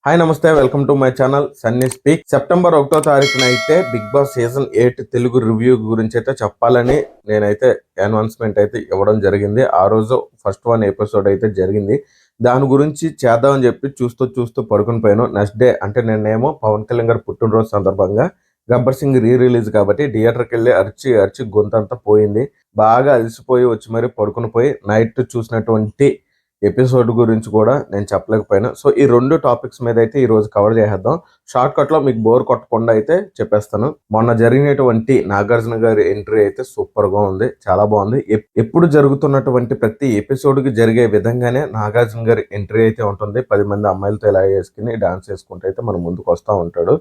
Hi నమస్తే, welcome to my channel Sunny speak. September 1వ తారీఖున అయితే బిగ్ బాస్ సీజన్ 8 తెలుగు రివ్యూ గురించి అయితే చెప్పాలని నేనైతే అనౌన్స్మెంట్ అయితే ఇవ్వడం జరిగింది. ఆ రోజు ఫస్ట్ 1 ఎపిసోడ్ అయితే జరిగింది. దాని గురించి చేద్దామని చెప్పి చూస్తూ పడుకుని పోయాను. నెక్స్ట్ డే అంటే నిన్నేమో పవన్ కళ్యాణ్ గారు పుట్టినరోజు సందర్భంగా గబ్బర్ సింగ్ రిలీజ్ కాబట్టి థియేటర్కి వెళ్ళి అరిచి గొంతంతా పోయింది. బాగా అలసిపోయి వచ్చి మరి పడుకుని పోయి నైట్ చూసినటువంటి ఎపిసోడ్ గురించి కూడా నేను చెప్పలేకపోయినా. సో ఈ రెండు టాపిక్స్ మీద అయితే ఈ రోజు కవర్ చేసేద్దాం. షార్ట్ కట్ లో మీకు బోర్ కొట్టకుండా అయితే చెప్పేస్తాను. మొన్న జరిగినటువంటి నాగార్జున గారి ఎంట్రీ అయితే సూపర్ గా ఉంది, చాలా బాగుంది. ఎప్పుడు జరుగుతున్నటువంటి ప్రతి ఎపిసోడ్ కి జరిగే విధంగానే నాగార్జున గారి ఎంట్రీ అయితే ఉంటుంది. 10 మంది అమ్మాయిలతో ఇలా వేసుకుని డాన్స్ చేసుకుంటూ అయితే మన ముందుకు వస్తూ ఉంటాడు.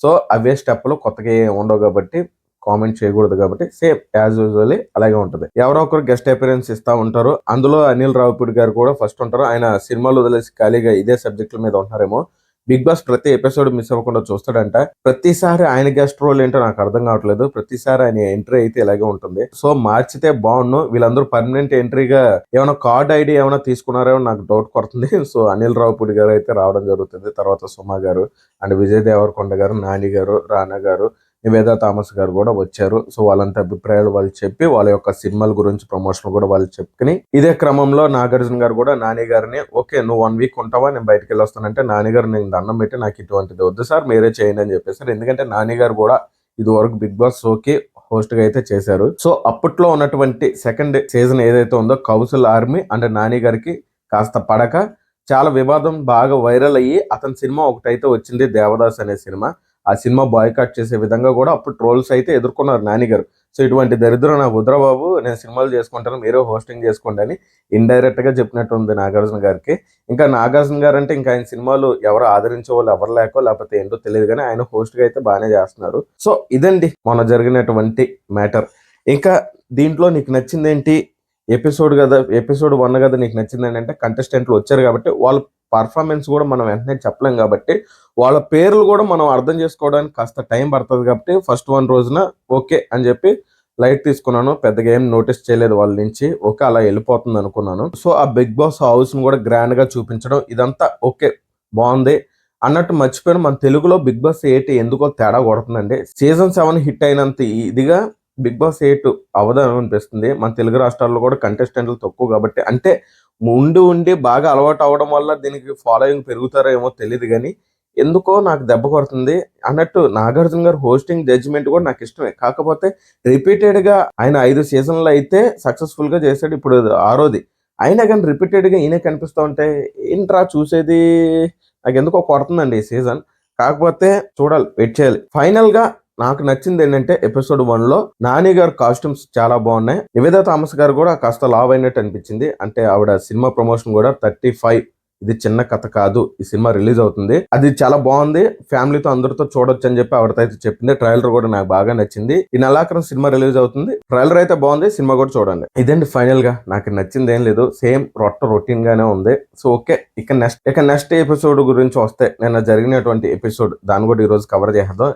సో అవే స్టెప్లు కొత్తగా ఉండవు కాబట్టి కామెంట్ చేయకూడదు కాబట్టి సేమ్ యాజ్ యూజువల్లీ అలాగే ఉంటుంది. ఎవరో ఒకరు గెస్ట్ అపిరెన్స్ ఇస్తా ఉంటారు. అందులో అనిల్ రావిపూడి గారు కూడా ఫస్ట్ ఉంటారు. ఆయన సినిమాలు వదిలేసి ఖాళీగా ఇదే సబ్జెక్టుల మీద ఉంటారేమో. బిగ్ బాస్ ప్రతి ఎపిసోడ్ మిస్ అవ్వకుండా చూస్తాడంట. ప్రతిసారి ఆయన గెస్ట్ రోల్ ఏంటో నాకు అర్థం కావట్లేదు. ప్రతిసారి ఆయన ఎంట్రీ అయితే ఇలాగే ఉంటుంది. సో మార్చితే బాగుండు. వీళ్ళందరూ పర్మనెంట్ ఎంట్రీగా ఏమైనా కార్డ్ ఐడి ఏమైనా తీసుకున్నారేమో నాకు డౌట్ కొడుతుంది. సో అనిల్ రావిపూడి గారు అయితే రావడం జరుగుతుంది. తర్వాత సుమా గారు అండ్ విజయ్ దేవరకొండ గారు, నాని గారు, రానా గారు, నివేదా థామస్ గారు కూడా వచ్చారు. సో వాళ్ళంతా అభిప్రాయాలు వాళ్ళు చెప్పి వాళ్ళ యొక్క సినిమాల గురించి ప్రమోషన్ కూడా వాళ్ళు చెప్పుకుని ఇదే క్రమంలో నాగార్జున గారు కూడా నాని గారిని ఓకే నువ్వు 1 వీక్ ఉంటావా, నేను బయటకు వెళ్ళి వస్తానంటే నాని గారు నేను దండం పెట్టి నాకు ఇటువంటిది వద్దు సార్, మీరే చేయండి అని చెప్పేసారు. ఎందుకంటే నాని గారు కూడా ఇది వరకు బిగ్ బాస్ షోకి హోస్ట్ గా అయితే చేశారు. సో అప్పట్లో ఉన్నటువంటి సెకండ్ సీజన్ ఏదైతే ఉందో కౌశల్ ఆర్మీ అండ్ నాని గారికి కాస్త పడక చాలా వివాదం బాగా వైరల్ అయ్యి అతని సినిమా ఒకటైతే వచ్చింది, దేవదాస్ అనే సినిమా. ఆ సినిమా బాయ్కాట్ చేసే విధంగా కూడా అప్పుడు ట్రోల్స్ అయితే ఎదుర్కొన్నారు నాని గారు. సో ఇటువంటి దరిద్రం నా వద్దురాబాబు, నేను సినిమాలు చేసుకుంటాను, మీరే హోస్టింగ్ చేసుకోండి అని ఇండైరెక్ట్ గా చెప్పినట్టు ఉంది నాగార్జున గారికి. ఇంకా నాగార్జున గారు అంటే ఇంకా ఆయన సినిమాలు ఎవరు ఆదరించే వాళ్ళు ఎవరు లేకపోతే ఏంటో తెలియదు కానీ ఆయన హోస్ట్ గా అయితే బాగానే చేస్తున్నారు. సో ఇదండి మొన్న జరిగినటువంటి మ్యాటర్. ఇంకా దీంట్లో నీకు నచ్చింది ఏంటి? ఎపిసోడ్ 1 కదా నీకు నచ్చింది అంటే కంటెస్టెంట్లు వచ్చారు కాబట్టి వాళ్ళ పర్ఫార్మెన్స్ కూడా మనం వెంటనే చెప్పలేం కాబట్టి వాళ్ళ పేర్లు కూడా మనం అర్థం చేసుకోవడానికి కాస్త టైం పడుతుంది కాబట్టి ఫస్ట్ 1 రోజున ఓకే అని చెప్పి లైట్ తీసుకున్నాను. పెద్దగా ఏం నోటీస్ చేయలేదు వాళ్ళ నుంచి. ఓకే అలా వెళ్ళిపోతుంది అనుకున్నాను. సో ఆ బిగ్ బాస్ హౌస్ ను కూడా గ్రాండ్ గా చూపించడం ఇదంతా ఓకే బాగుంది అన్నట్టు మర్చిపోయిన మన తెలుగులో బిగ్ బాస్ 8 ఎందుకో తేడా కొడుతుందండి. సీజన్ 7 హిట్ అయినంత ఇదిగా బిగ్ బాస్ 8 అవదానం అనిపిస్తుంది. మన తెలుగు రాష్ట్రాల్లో కూడా కంటెస్టెంట్లు తక్కువ కాబట్టి అంటే ఉండి బాగా అలవాటు అవడం వల్ల దీనికి ఫాలోయింగ్ పెరుగుతారో ఏమో తెలియదు కానీ ఎందుకో నాకు దెబ్బ కొడుతుంది. అన్నట్టు నాగార్జున గారు హోస్టింగ్ జడ్జిమెంట్ కూడా నాకు ఇష్టమే. కాకపోతే రిపీటెడ్ గా ఆయన 5 సీజన్లు అయితే సక్సెస్ఫుల్ గా చేశాడు, ఇప్పుడు 6వది. అయినా కానీ రిపీటెడ్ గా ఈయన కనిపిస్తూ ఉంటే ఏంట్రా చూసేది, నాకు ఎందుకో కొడుతుందండి ఈ సీజన్. కాకపోతే చూడాలి, వెయిట్ చేయాలి. ఫైనల్ గా నాకు నచ్చింది ఏంటంటే ఎపిసోడ్ 1 లో నాని గారు కాస్ట్యూమ్స్ చాలా బాగున్నాయి. నివేదా థామస్ గారు కూడా కాస్త లావ్ అయినట్టు అనిపించింది. అంటే ఆవిడ సినిమా ప్రమోషన్ కూడా 35 ఇది చిన్న కథ కాదు, ఈ సినిమా రిలీజ్ అవుతుంది, అది చాలా బాగుంది, ఫ్యామిలీతో అందరితో చూడొచ్చు అని చెప్పి ఆవిడతో అయితే చెప్పింది. ట్రైలర్ కూడా నాకు బాగా నచ్చింది. ఈ నెలాఖరు సినిమా రిలీజ్ అవుతుంది. ట్రైలర్ అయితే బాగుంది, సినిమా కూడా చూడండి. ఇదండి ఫైనల్ గా నాకు నచ్చింది ఏం లేదు, సేమ్ రొటీన్ గానే ఉంది. సో ఓకే ఇక నెక్స్ట్ ఎపిసోడ్ గురించి వస్తే నిన్న జరిగినటువంటి ఎపిసోడ్ దాన్ని కూడా ఈ రోజు కవర్ చేద్దాం.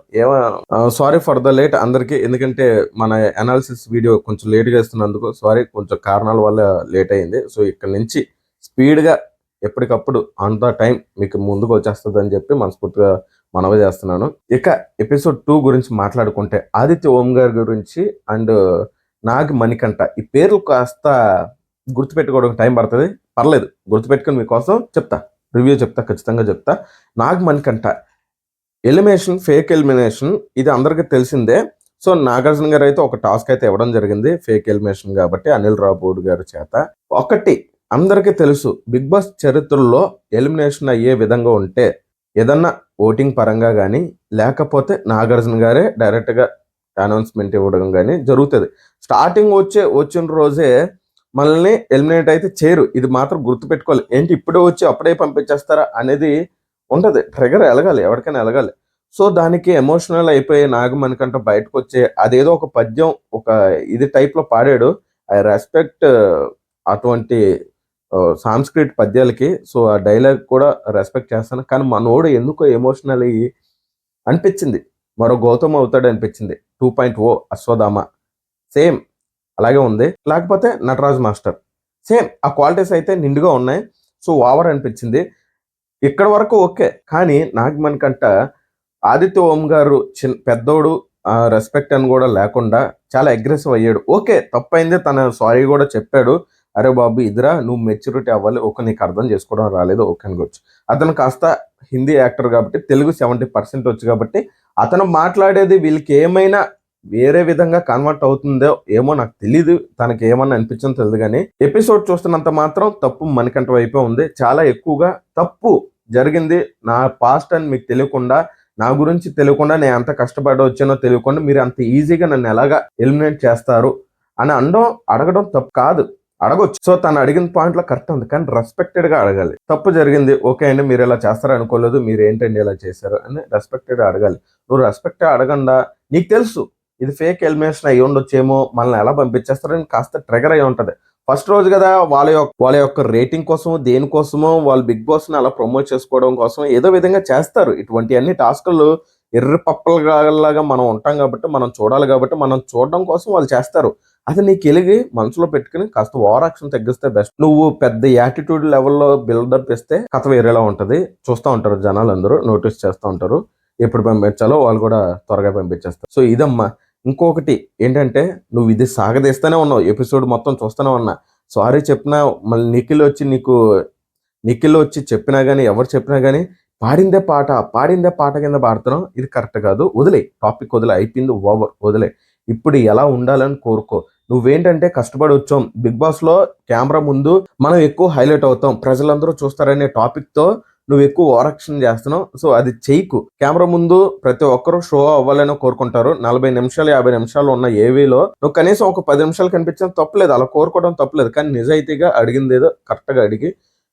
సారీ ఫర్ ద లేట్ అందరికి, ఎందుకంటే మన అనాలిసిస్ వీడియో కొంచెం లేట్ గా ఇస్తున్నందుకు సారీ, కొంచెం కారణాల వల్ల లేట్ అయింది. సో ఇక్కడ నుంచి స్పీడ్ గా ఎప్పటికప్పుడు ఆన్ ద టైం మీకు ముందుకు వచ్చేస్తుంది అని చెప్పి మనస్ఫూర్తిగా మనవి చేస్తున్నాను. ఇక ఎపిసోడ్ 2 గురించి మాట్లాడుకుంటే ఆదిత్య ఓం గారి గురించి అండ్ నాగ్ మణికంఠ ఈ పేర్లు కాస్త గుర్తుపెట్టుకోవడానికి టైం పడుతుంది. పర్లేదు, గుర్తుపెట్టుకుని మీకోసం చెప్తా, రివ్యూ చెప్తా, ఖచ్చితంగా చెప్తా. నాగ్ మణికంఠ ఫేక్ ఎలిమినేషన్ ఇది అందరికీ తెలిసిందే. సో నాగార్జున గారు అయితే ఒక టాస్క్ అయితే ఇవ్వడం జరిగింది ఫేక్ ఎలిమినేషన్ కాబట్టి అనిల్ రావిపూడి గారి చేత. ఒకటి అందరికీ తెలుసు, బిగ్ బాస్ చరిత్రలో ఎలిమినేషన్ అయ్యే విధంగా ఉంటే ఏదన్నా ఓటింగ్ పరంగా కానీ లేకపోతే నాగార్జున గారే డైరెక్ట్ గా అనౌన్స్మెంట్ ఇవ్వడం కానీ జరుగుతుంది. స్టార్టింగ్ వచ్చిన రోజే మనల్ని ఎలిమినేట్ అయితే చేయరు, ఇది మాత్రం గుర్తుపెట్టుకోవాలి. ఏంటి ఇప్పుడే వచ్చి అప్పుడే పంపించేస్తారా అనేది ఉంటది. ట్రిగర్ ఎలగాలి, ఎవరికైనా ఎలగాలి. సో దానికి ఎమోషనల్ అయిపోయి నాగమణికంట బయటకు వచ్చే అదేదో ఒక పద్యం ఒక ఇది టైప్ లో పాడాడు. ఐ రెస్పెక్ట్ అటువంటి సాంస్క్రిట్ పద్యాలకి. సో ఆ డైలాగ్ కూడా రెస్పెక్ట్ చేస్తాను. కానీ మనోడు ఎందుకో ఎమోషనల్ అయ్యి అనిపించింది మరో గౌతమ్ అవుతాడు అనిపించింది. 2.0 అశ్వధామ సేమ్ అలాగే ఉంది. లేకపోతే నటరాజ్ మాస్టర్ సేమ్ ఆ క్వాలిటీస్ అయితే నిండుగా ఉన్నాయి. సో ఓవర్ అనిపించింది. ఇక్కడ వరకు ఓకే. కానీ నాగమణి కంట ఆదిత్య ఓం గారు పెద్దోడు రెస్పెక్ట్ అని కూడా లేకుండా చాలా అగ్రెసివ్ అయ్యాడు. ఓకే, తప్పైంది, తన సారీ కూడా చెప్పాడు. అరే బాబు ఇదిరా, నువ్వు మెచ్యూరిటీ అవ్వాలి, నీకు అర్థం చేసుకోవడం రాలేదు, ఓకే అనుకోవచ్చు. అతను కాస్త హిందీ యాక్టర్ కాబట్టి తెలుగు 70% వచ్చు కాబట్టి అతను మాట్లాడేది వీళ్ళకి ఏమైనా వేరే విధంగా కన్వర్ట్ అవుతుందో ఏమో నాకు తెలీదు, తనకి ఏమన్నా అనిపించిందో తెలియదు. కానీ ఎపిసోడ్ చూస్తున్నంత మాత్రం తప్పు మణికంఠ వైపే ఉంది. చాలా ఎక్కువగా తప్పు జరిగింది. నా పాస్ట్ అని మీకు తెలియకుండా, నా గురించి తెలియకుండా, నేను ఎంత కష్టపడి వచ్చానో తెలియకుండా మీరు అంత ఈజీగా నన్ను ఎలాగా ఎలిమినేట్ చేస్తారు అని అడగడం తప్పు కాదు, అడగొచ్చు. సో తను అడిగిన పాయింట్లో కరెక్ట్ ఉంది, కానీ రెస్పెక్టెడ్గా అడగాలి. తప్పు జరిగింది, ఓకే అండి, మీరు ఇలా చేస్తారు అనుకోలేదు, మీరు ఏంటండి ఇలా చేశారు అని రెస్పెక్టెడ్గా అడగాలి. నువ్వు రెస్పెక్ట్ అడగండా, నీకు తెలుసు ఇది ఫేక్ ఎలిమినేషన్ అయ్యి ఉండొచ్చేమో, మనల్ని ఎలా పంపించేస్తారని కాస్త ట్రిగర్ అయి ఉంటుంది. ఫస్ట్ రోజు కదా, వాళ్ళ యొక్క రేటింగ్ కోసం, దేనికోసమో వాళ్ళు బిగ్ బాస్ని అలా ప్రమోట్ చేసుకోవడం కోసం ఏదో విధంగా చేస్తారు. ఇటువంటి అన్ని టాస్కులు ఎర్రి పప్పలుగా మనం ఉంటాం కాబట్టి, మనం చూడాలి కాబట్టి, మనం చూడడం కోసం వాళ్ళు చేస్తారు. అది నీకు ఎలిగి మనసులో పెట్టుకుని కాస్త ఓవర్ యాక్షన్ తగ్గిస్తే బెస్ట్. నువ్వు పెద్ద యాటిట్యూడ్ లెవెల్లో బిల్డప్ ఇస్తే కథ వేరేలా ఉంటుంది. చూస్తూ ఉంటారు జనాలు, అందరూ నోటీస్ చేస్తూ ఉంటారు. ఎప్పుడు పంపించాలో వాళ్ళు కూడా త్వరగా పంపించేస్తారు. సో ఇదమ్మా. ఇంకొకటి ఏంటంటే, నువ్వు ఇది సాగదీస్తూనే ఉన్నావు, ఎపిసోడ్ మొత్తం చూస్తూనే ఉన్నా. సారీ చెప్పినా మళ్ళీ నిఖిల్ వచ్చి చెప్పినా కానీ, ఎవరు చెప్పినా కానీ పాడిందే పాట కింద పాడుతున్నావు. ఇది కరెక్ట్ కాదు, వదిలే, టాపిక్ వదిలే, అయిపోయింది, ఓవర్, వదిలే. ఇప్పుడు ఎలా ఉండాలని కోరుకో. నువ్వేంటంటే కష్టపడి వచ్చాం, బిగ్ బాస్ లో కెమెరా ముందు మనం ఎక్కువ హైలైట్ అవుతాం, ప్రజలందరూ చూస్తారనే టాపిక్ తో నువ్వు ఎక్కువ ఓవరాక్షన్ చేస్తున్నావు. సో అది చెయ్యకు. కెమెరా ముందు ప్రతి ఒక్కరూ షో అవ్వాలని కోరుకుంటారు. 40 నిమిషాలు 50 నిమిషాలు ఉన్న ఏవీలో నువ్వు కనీసం ఒక 10 నిమిషాలు కనిపించడం తప్పలేదు, అలా కోరుకోవడం తప్పలేదు. కానీ నిజాయితీగా అడిగింది ఏదో కరెక్ట్గా అడిగి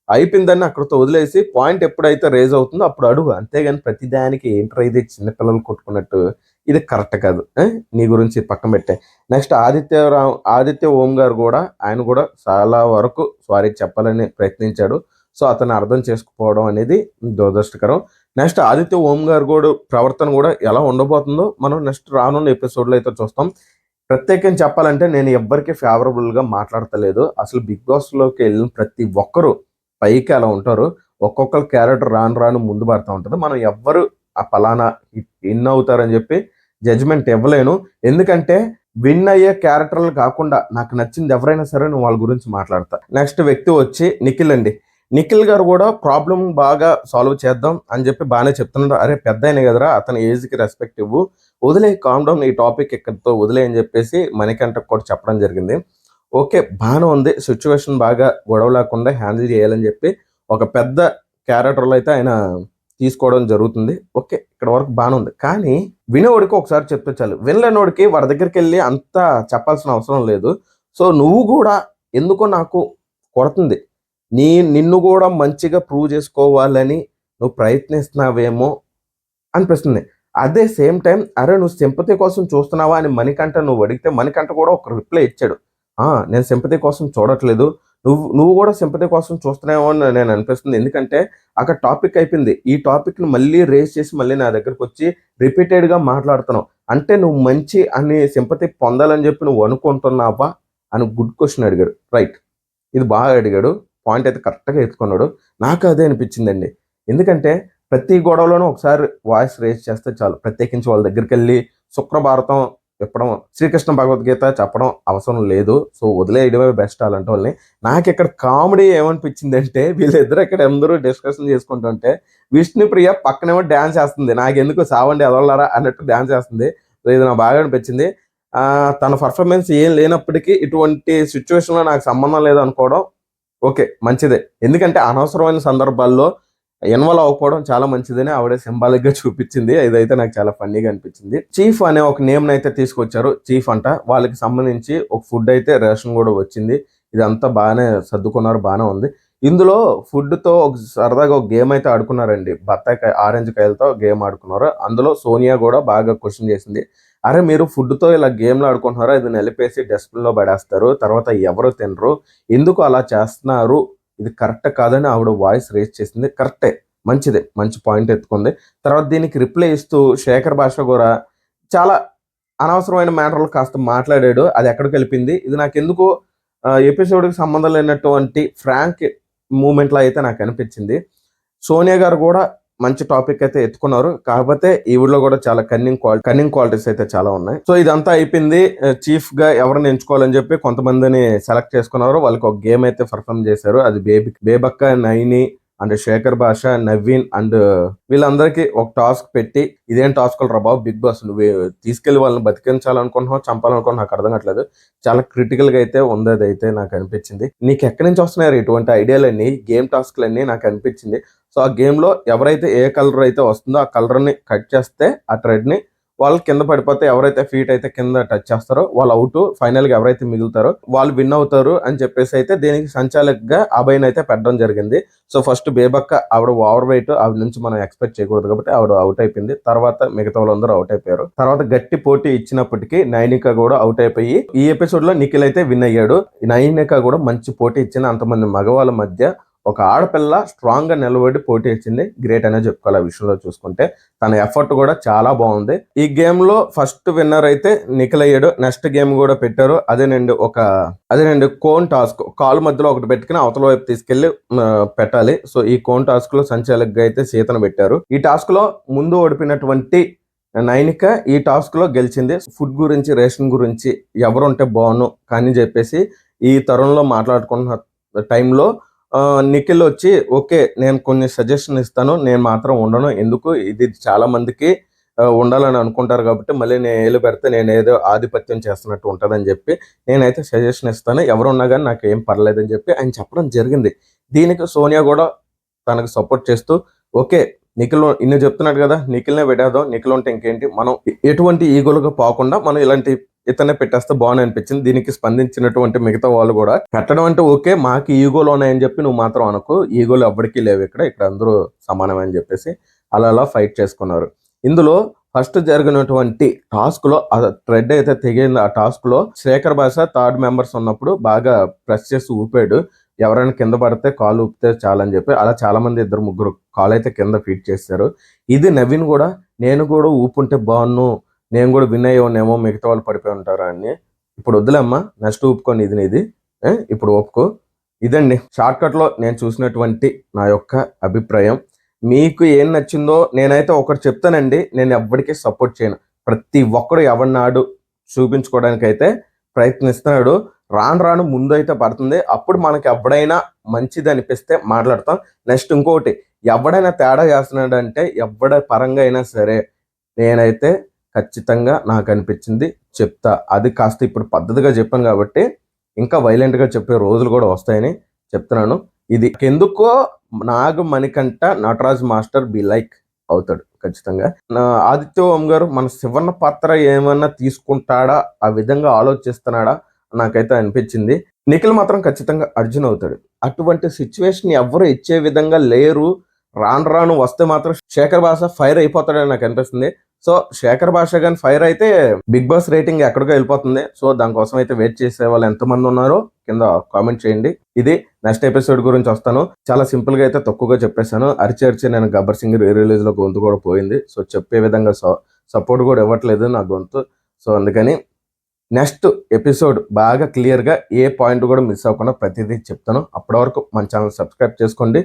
అయిపోయిందని అక్కడితో వదిలేసి పాయింట్ ఎప్పుడైతే రేజ్ అవుతుందో అప్పుడు అడుగు. అంతేగాని ప్రతిదానికి ఏంటర్ ఇది చిన్నపిల్లలు కొట్టుకున్నట్టు, ఇది కరెక్ట్ కాదు. నీ గురించి పక్కన పెట్టే. నెక్స్ట్ ఆదిత్య ఓం గారు కూడా, ఆయన కూడా చాలా వరకు సారీ చెప్పాలని ప్రయత్నించాడు. సో అతను అర్థం చేసుకుపోవడం అనేది దురదృష్టకరం. నెక్స్ట్ ఆదిత్య ఓం గారు కూడా ప్రవర్తన కూడా ఎలా ఉండబోతుందో మనం నెక్స్ట్ రానున్న ఎపిసోడ్లో అయితే చూస్తాం. ప్రత్యేకంగా చెప్పాలంటే నేను ఎవ్వరికి ఫేవరబుల్గా మాట్లాడతలేదు. అసలు బిగ్ బాస్లోకి వెళ్ళిన ప్రతి ఒక్కరూ పైకి అలా ఉంటారు. ఒక్కొక్కరు క్యారెక్టర్ రాను ముందు పడుతూ ఉంటుంది. మనం ఎవ్వరు ఆ పలానా విన్ అవుతారని చెప్పి జడ్జిమెంట్ ఇవ్వలేను. ఎందుకంటే విన్ అయ్యే క్యారెక్టర్లు కాకుండా నాకు నచ్చింది ఎవరైనా సరే నేను వాళ్ళ గురించి మాట్లాడతా. నెక్స్ట్ వ్యక్తి వచ్చి నిఖిల్ అండి. నిఖిల్ గారు కూడా ప్రాబ్లం బాగా సాల్వ్ చేద్దాం అని చెప్పి బాగానే చెప్తున్నారు. అరే పెద్ద అయినా కదరా, అతని ఏజ్కి రెస్పెక్ట్ ఇవ్వు, వదిలే, కామ్ డౌన్, ఈ టాపిక్ ఇక్కడితో వదిలే అని చెప్పేసి మణికంఠకు కూడా చెప్పడం జరిగింది. ఓకే, బాగానే ఉంది, సిచ్యువేషన్ బాగా గొడవ లేకుండా హ్యాండిల్ చేయాలని చెప్పి ఒక పెద్ద క్యారెక్టర్లో అయితే ఆయన తీసుకోవడం జరుగుతుంది. ఓకే, ఇక్కడ వరకు బాగానే ఉంది. కానీ వినేవాడికి ఒకసారి చెప్తే చాలు, వినలేనోడికి వాడి దగ్గరికి వెళ్ళి అంతా చెప్పాల్సిన అవసరం లేదు. సో నువ్వు కూడా ఎందుకో నాకు కొడుతుంది, నిన్ను కూడా మంచిగా ప్రూవ్ చేసుకోవాలని నువ్వు ప్రయత్నిస్తున్నావేమో అనిపిస్తుంది. అదే సేమ్ టైం, అరే నువ్వు సింపతి కోసం చూస్తున్నావా అని మణికంఠ నువ్వు అడిగితే మణికంఠ కూడా ఒక రిప్లై ఇచ్చాడు. నేను సింపతి కోసం చూడట్లేదు, నువ్వు కూడా సింపతి కోసం చూస్తున్నావో అని నేను అనిపిస్తుంది. ఎందుకంటే అక్కడ టాపిక్ అయిపోయింది, ఈ టాపిక్ని మళ్ళీ రేస్ చేసి మళ్ళీ నా దగ్గరకు వచ్చి రిపీటెడ్గా మాట్లాడుతున్నావు అంటే నువ్వు మంచి అని సింపతి పొందాలని చెప్పి నువ్వు అనుకుంటున్నావా అని గుడ్ క్వశ్చన్ అడిగాడు. రైట్, ఇది బాగా అడిగాడు, పాయింట్ అయితే కరెక్ట్గా ఎత్తుకున్నాడు. నాకు అదే అనిపించిందండి. ఎందుకంటే ప్రతి గొడవలోనూ ఒకసారి వాయిస్ రేస్ చేస్తే చాలు, ప్రత్యేకించి వాళ్ళ దగ్గరికి వెళ్ళి శుక్రభారతం చెప్పడం, శ్రీకృష్ణ భగవద్గీత చెప్పడం అవసరం లేదు. సో వదిలేయడమే బెస్ట్ అలాంటి వాళ్ళని. నాకు ఇక్కడ కామెడీ ఏమనిపించింది అంటే, వీళ్ళిద్దరు ఇక్కడ అందరూ డిస్కషన్ చేసుకుంటుంటే విష్ణుప్రియ పక్కనేమో డ్యాన్స్ చేస్తుంది. నాకెందుకు సావండి ఎదవలారా అన్నట్టు డ్యాన్స్ చేస్తుంది. సో ఇది నాకు బాగా అనిపించింది. తన పర్ఫార్మెన్స్ ఏం లేనప్పటికీ ఇటువంటి సిచ్యువేషన్లో నాకు సంబంధం లేదు అనుకోవడం ఓకే, మంచిదే. ఎందుకంటే అనవసరమైన సందర్భాల్లో ఇన్వాల్వ్ అవ్వకపోవడం చాలా మంచిదని ఆవిడ సింబాలిక్ గా చూపించింది. ఇదైతే నాకు చాలా ఫన్నీగా అనిపించింది. చీఫ్ అనే ఒక నేమ్ అయితే తీసుకొచ్చారు. చీఫ్ అంట, వాళ్ళకి సంబంధించి ఒక ఫుడ్ అయితే రేషన్ కూడా వచ్చింది. ఇదంతా బాగానే సర్దుకున్నారు, బాగానే ఉంది. ఇందులో ఫుడ్ తో ఒక సరదాగా ఒక గేమ్ అయితే ఆడుకున్నారండి. బత్తాయి ఆరెంజ్ కాయలతో గేమ్ ఆడుకున్నారు. అందులో సోనియా కూడా బాగా క్వశ్చన్ చేసింది, అరే మీరు ఫుడ్తో ఇలా గేమ్లు ఆడుకుంటున్నారో ఇది నిలిపేసి డస్ట్బిన్లో పడేస్తారు, తర్వాత ఎవరు తినరు, ఎందుకు అలా చేస్తున్నారు, ఇది కరెక్ట్ కాదని ఆవిడ వాయిస్ రేస్ చేసింది. కరెక్టే, మంచిదే, మంచి పాయింట్ ఎత్తుకుంది. తర్వాత దీనికి రిప్లై ఇస్తూ శేఖర్ భాష కూడా చాలా అనవసరమైన మ్యాటర్లు కాస్త మాట్లాడాడు. అది ఎక్కడికి వెళ్ళింది, ఇది నాకు ఎందుకు ఎపిసోడ్కి సంబంధం లేనటువంటి ఫ్రాంక్ మూమెంట్లో అయితే నాకు అనిపించింది. సోనియా గారు కూడా మంచి టాపిక్ అయితే ఎత్తుకున్నారు. కాకపోతే ఈవిడలో కూడా చాలా కన్నింగ్ క్వాలిటీస్ అయితే చాలా ఉన్నాయి. సో ఇదంతా అయిపోయింది. చీఫ్ గా ఎవరిని ఎంచుకోవాలని చెప్పి కొంతమందిని సెలెక్ట్ చేసుకున్నారు. వాళ్ళకి ఒక గేమ్ అయితే పర్ఫామ్ చేశారు. అది బేబక్క, నైని అండ్ శేఖర్ భాష, నవీన్ అండ్ వీళ్ళందరికీ ఒక టాస్క్ పెట్టి, ఇదేం టాస్క్ రా బాబు, బిగ్ బాస్ నువ్వు తీసుకెళ్లి వాళ్ళని బతికించాలనుకుంటున్నావు, చంపాలనుకుంటున్నావు, నాకు అర్థం కావట్లేదు. చాలా క్రిటికల్ గా అయితే ఉంది. అది అయితే నాకు అనిపించింది. నీకు ఎక్కడి నుంచి వస్తున్నాయి ఇటువంటి ఐడియాలన్నీ, గేమ్ టాస్క్లన్నీ నాకు అనిపించింది. సో ఆ గేమ్ లో ఎవరైతే ఏ కలర్ అయితే వస్తుందో ఆ కలర్ ని కట్ చేస్తే ఆ థ్రెడ్ ని వాళ్ళు కింద పడిపోతే, ఎవరైతే ఫీట్ అయితే కింద టచ్ చేస్తారో వాళ్ళు అవుట్, ఫైనల్ గా ఎవరైతే మిగులుతారో వాళ్ళు విన్ అవుతారు అని చెప్పేసి అయితే దీనికి సంచాలకుగా అభయన్ అయితే పెట్టడం జరిగింది. సో ఫస్ట్ బేబక్క, ఆవిడ ఓవర్ వెయిట్, ఆవిడ నుంచి మనం ఎక్స్పెక్ట్ చేయకూడదు కాబట్టి ఆవిడ అవుట్ అయిపోయింది. తర్వాత మిగతా వాళ్ళందరూ అవుట్ అయిపోయారు. తర్వాత గట్టి పోటీ ఇచ్చినప్పటికీ నైనిక కూడా అవుట్ అయిపోయి ఈ ఎపిసోడ్ లో నిఖిల్ అయితే విన్ అయ్యాడు. నైనిక కూడా మంచి పోటీ ఇచ్చింది. అంతమంది మగవాళ్ళ మధ్య ఒక ఆడపిల్ల స్ట్రాంగ్ గా నిలబడి పోటీ ఇచ్చింది. గ్రేట్ అనే చెప్పుకోవాలి. ఆ విషయంలో చూసుకుంటే తన ఎఫర్ట్ కూడా చాలా బాగుంది. ఈ గేమ్ లో ఫస్ట్ విన్నర్ అయితే నిఖిల్ అయ్యాడు. నెక్స్ట్ గేమ్ కూడా పెట్టారు. అదేనండి కోన్ టాస్క్. కాలు మధ్యలో ఒకటి పెట్టుకుని అవతల వైపు తీసుకెళ్లి పెట్టాలి. సో ఈ కోన్ టాస్క్ లో సంచాలకుగా అయితే సీతను పెట్టారు. ఈ టాస్క్ లో ముందు ఓడిపోయినటువంటి నైనిక ఈ టాస్క్ లో గెలిచింది. ఫుడ్ గురించి, రేషన్ గురించి ఎవరు ఉంటే బాగును కానీ చెప్పేసి ఈ తరుణంలో మాట్లాడుకున్న టైంలో నిఖిల్ వచ్చి, ఓకే నేను కొన్ని సజెషన్ ఇస్తాను, నేను మాత్రం ఉండను, ఎందుకు ఇది చాలా మందికి ఉండాలని అనుకుంటారు కాబట్టి మళ్ళీ నేను ఏలు పెడితే నేను ఏదో ఆధిపత్యం చేస్తున్నట్టు ఉంటుందని చెప్పి నేనైతే సజెషన్ ఇస్తాను, ఎవరున్నా కానీ నాకు ఏం పర్లేదని చెప్పి ఆయన చెప్పడం జరిగింది. దీనికి సోనియా కూడా తనకు సపోర్ట్ చేస్తూ, ఓకే నిఖిల్ ఇన్ని చెప్తున్నాడు కదా, నిఖిల్నే పెట్టేద్దాం, నిఖిల్ ఉంటే ఇంకేంటి, మనం ఎటువంటి ఈగోలుగా పోకుండా మనం ఇలాంటి ఇతనే పెట్టేస్తే బాగుంది అనిపించింది. దీనికి స్పందించినటువంటి మిగతా వాళ్ళు కూడా పెట్టడం అంటే ఓకే, మాకు ఈగోలు ఉన్నాయని చెప్పి నువ్వు మాత్రం అనుకో, ఈగోలు ఎవ్వడికి లేవు, ఇక్కడ అందరూ సమానమే అని చెప్పేసి అలా ఫైట్ చేసుకున్నారు. ఇందులో ఫస్ట్ జరిగినటువంటి టాస్క్ లో ఆ థ్రెడ్ అయితే తెగింది. ఆ టాస్క్ లో శేఖర్ భాష థర్డ్ మెంబర్స్ ఉన్నప్పుడు బాగా ప్రెస్ చేసి ఊపాడు. ఎవరైనా కింద పడితే కాలు ఊపితే చాలని చెప్పి అలా చాలా మంది 2-3 కాలు అయితే కింద ఫీట్ చేశారు. ఇది నవీన్ కూడా, నేను కూడా ఊపుంటే బాగున్ను, నేను కూడా విన్ అయ్యేవానేమో, మిగతా వాళ్ళు పడిపోయి ఉంటారా అని. ఇప్పుడు వద్దులేమ్మా, నెక్స్ట్ ఊపుకొని ఇది ఇప్పుడు ఒప్పుకో. ఇదండి షార్ట్ కట్ లో నేను చూసినటువంటి నా యొక్క అభిప్రాయం. మీకు ఏం నచ్చిందో నేనైతే ఒకటి చెప్తానండి, నేను ఎవ్వడికి సపోర్ట్ చేయను. ప్రతి ఒక్కడు ఎవరినాడు చూపించుకోవడానికి అయితే ప్రయత్నిస్తున్నాడు. రాను ముందు అయితే పడుతుంది. అప్పుడు మనకి ఎవడైనా మంచిది అనిపిస్తే మాట్లాడతాం. నెక్స్ట్ ఇంకోటి, ఎవడైనా తేడా చేస్తున్నాడు అంటే ఎవడ పరంగా అయినా సరే నేనైతే ఖచ్చితంగా నాకు అనిపించింది చెప్తా. అది కాస్త ఇప్పుడు పద్ధతిగా చెప్పాను కాబట్టి ఇంకా వైలెంట్ గా చెప్పే రోజులు కూడా వస్తాయని చెప్తున్నాను. ఇది ఎందుకో Naga Manikanta Nataraj master be like అవుతాడు ఖచ్చితంగా. ఆదిత్య ఓం గారు మన శివన్న పాత్ర ఏమన్నా తీసుకుంటాడా, ఆ విధంగా ఆలోచిస్తున్నాడా నాకైతే అనిపించింది. నిఖిల్ మాత్రం ఖచ్చితంగా అర్జున్ అవుతాడు. అటువంటి సిచ్యువేషన్ ఎవరు ఇచ్చే విధంగా లేరు. రాను వస్తే మాత్రం శేఖర్ భాష ఫైర్ అయిపోతాడని నాకు అనిపిస్తుంది. సో శేఖర్ భాష గాని ఫైర్ అయితే బిగ్ బాస్ రేటింగ్ ఎక్కడికో వెళ్ళిపోతుంది. సో దానికోసం అయితే వెయిట్ చేసే వాళ్ళు ఎంతమంది ఉన్నారో కింద కామెంట్ చేయండి. ఇది నెక్స్ట్ ఎపిసోడ్ గురించి వస్తాను. చాలా సింపుల్ గా అయితే తక్కువగా చెప్పేశాను. అరిచి నేను గబ్బర్ సింగ్ రిలీజ్ లో గొంతు కూడా పోయింది. సో చెప్పే విధంగా సపోర్ట్ కూడా ఇవ్వట్లేదు నా గొంతు. సో అందుకని నెక్స్ట్ ఎపిసోడ్ బాగా క్లియర్గా ఏ పాయింట్ కూడా మిస్ అవ్వకుండా ప్రతిదీ చెప్తాను. అప్పటి వరకు మన ఛానల్ సబ్స్క్రైబ్ చేసుకోండి.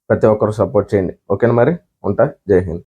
ప్రతి ఒక్కరు సపోర్ట్ చేయండి. ఓకేనా, మరి ఉంటా. జై హింద్.